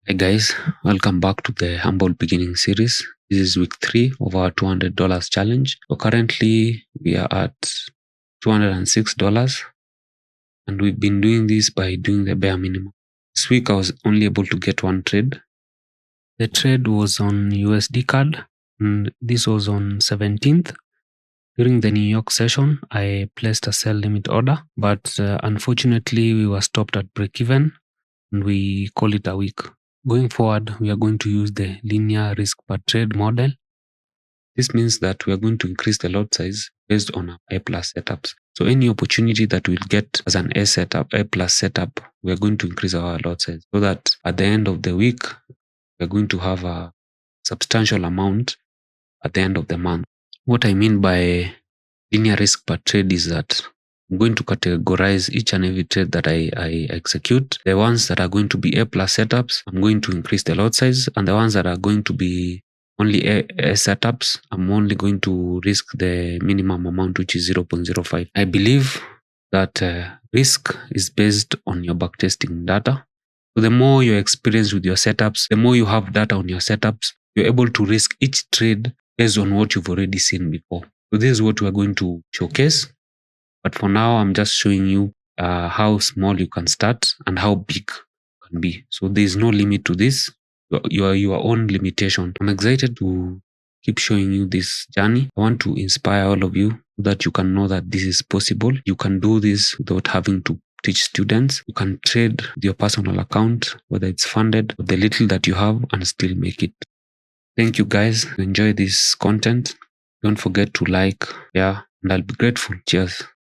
Hey guys, welcome back to the Humble Beginning series. This is week 3 of our $200 challenge. So currently we are at $206 and we've been doing this by doing the bare minimum. This week I was only able to get one trade. The trade was on USD card and this was on 17th. During the New York session, I placed a sell limit order, but unfortunately we were stopped at break even and we call it a week. Going forward, we are going to use the linear risk per trade model. This means that we are going to increase the lot size based on our A+ setups. So any opportunity that we'll get as an A plus setup, we are going to increase our lot size so that at the end of the week, we are going to have a substantial amount at the end of the month. What I mean by linear risk per trade is that I'm going to categorize each and every trade that I execute. The ones that are going to be A+ setups, I'm going to increase the lot size, and the ones that are going to be only A setups, I'm only going to risk the minimum amount, which is 0.05. I believe that risk is based on your backtesting data. So the more you're experienced with your setups, the more you have data on your setups, you're able to risk each trade based on what you've already seen before. So this is what we're going to showcase. But for now, I'm just showing you how small you can start and how big it can be. So there's no limit to this. Your own limitation. I'm excited to keep showing you this journey. I want to inspire all of you so that you can know that this is possible. You can do this without having to teach students. You can trade with your personal account, whether it's funded, with the little that you have, and still make it. Thank you guys. Enjoy this content. Don't forget to like, and I'll be grateful. Cheers.